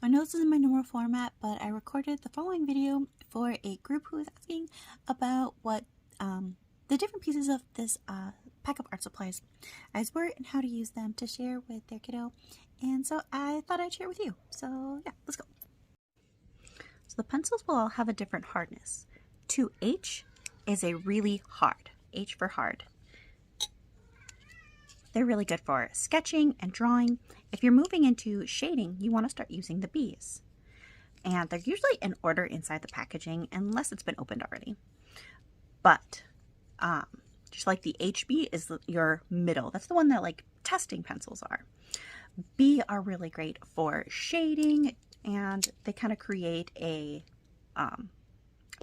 I know this is my normal format, but I recorded the following video for a group who was asking about what the different pieces of this pack of art supplies guys were and how to use them to share with their kiddo. And so I thought I'd share with you. So yeah, let's go. So the pencils will all have a different hardness. 2H is a really hard, H for hard. They're really good for sketching and drawing. If you're moving into shading, you want to start using the Bs. And they're usually in order inside the packaging unless it's been opened already. But just like the HB is your middle. That's the one that like testing pencils are. B are really great for shading, and they kind of create a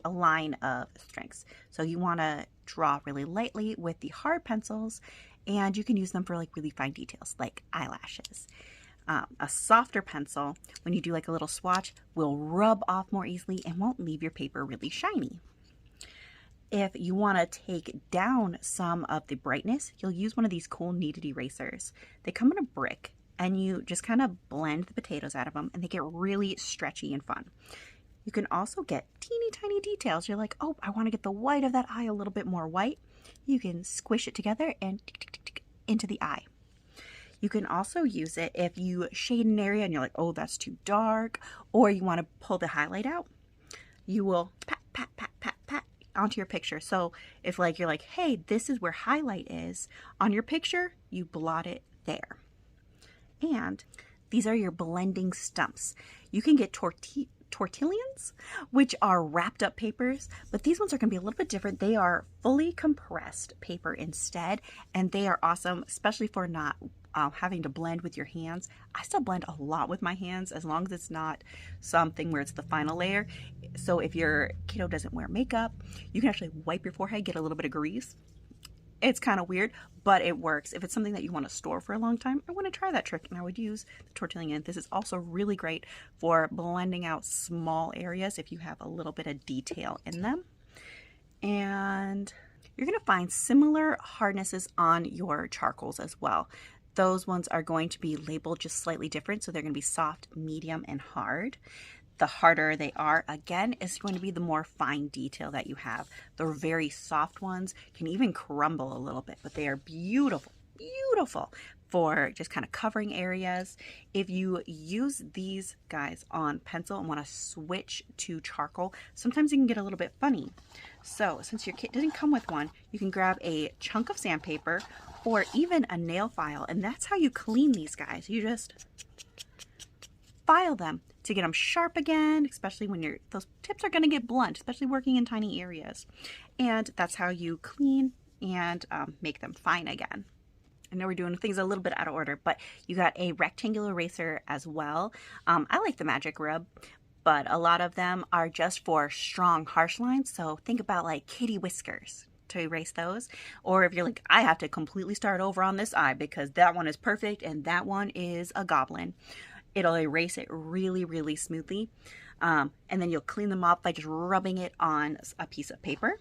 line of strengths. So you want to draw really lightly with the hard pencils, and you can use them for like really fine details like eyelashes. A softer pencil, when you do like a little swatch, will rub off more easily and won't leave your paper really shiny. If you want to take down some of the brightness, you'll use one of these cool kneaded erasers. They come in a brick, and you just kind of blend the potatoes out of them, and they get really stretchy and fun. You can also get teeny tiny details. You're like, oh, I want to get the white of that eye a little bit more white. You can squish it together and tick, tick, tick, tick, into the eye. You can also use it if you shade an area and you're like, oh, that's too dark, or you want to pull the highlight out. You will pat, pat, pat, pat, pat onto your picture. So if like you're like, hey, this is where highlight is on your picture, you blot it there. And these are your blending stumps. You can get tortillions, which are wrapped up papers, but these ones are going to be a little bit different. They are fully compressed paper instead, and they are awesome, especially for not having to blend with your hands. I still blend a lot with my hands as long as it's not something where it's the final layer. So if your kiddo doesn't wear makeup, you can actually wipe your forehead, get a little bit of grease. It's kind of weird, but it works. If it's something that you want to store for a long time, I want to try that trick, and I would use the tortillon. This is also really great for blending out small areas if you have a little bit of detail in them. And you're going to find similar hardnesses on your charcoals as well. Those ones are going to be labeled just slightly different, so they're going to be soft, medium, and hard. The harder they are, again, is going to be the more fine detail that you have. The very soft ones can even crumble a little bit, but they are beautiful, beautiful for just kind of covering areas. If you use these guys on pencil and want to switch to charcoal, sometimes it can get a little bit funny. So since your kit didn't come with one, you can grab a chunk of sandpaper or even a nail file, and that's how you clean these guys. You just file them to get them sharp again, especially when those tips are going to get blunt, especially working in tiny areas. And that's how you clean and make them fine again. I know we're doing things a little bit out of order, but you got a rectangular eraser as well. I like the Magic Rub, but a lot of them are just for strong, harsh lines. So think about like kitty whiskers to erase those. Or if you're like, I have to completely start over on this eye because that one is perfect and that one is a goblin. It'll erase it really, really smoothly. And then you'll clean them off by just rubbing it on a piece of paper.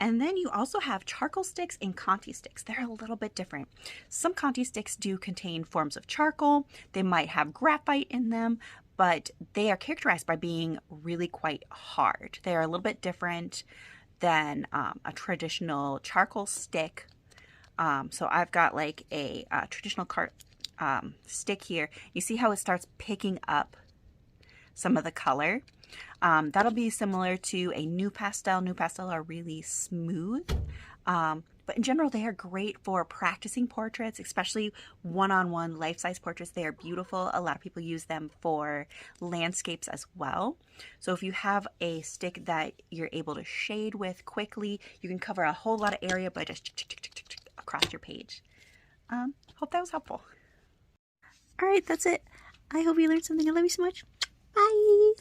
And then you also have charcoal sticks and Conte sticks. They're a little bit different. Some Conte sticks do contain forms of charcoal. They might have graphite in them, but they are characterized by being really quite hard. They are a little bit different than a traditional charcoal stick. So I've got like a traditional stick here. You see how it starts picking up some of the color? That'll be similar to a NuPastel. NuPastel are really smooth, but in general they are great for practicing portraits, especially one-on-one life-size portraits. They are beautiful. A lot of people use them for landscapes as well. So if you have a stick that you're able to shade with quickly, you can cover a whole lot of area by just across your page. Hope that was helpful. All right, that's it. I hope you learned something. I love you so much. Bye.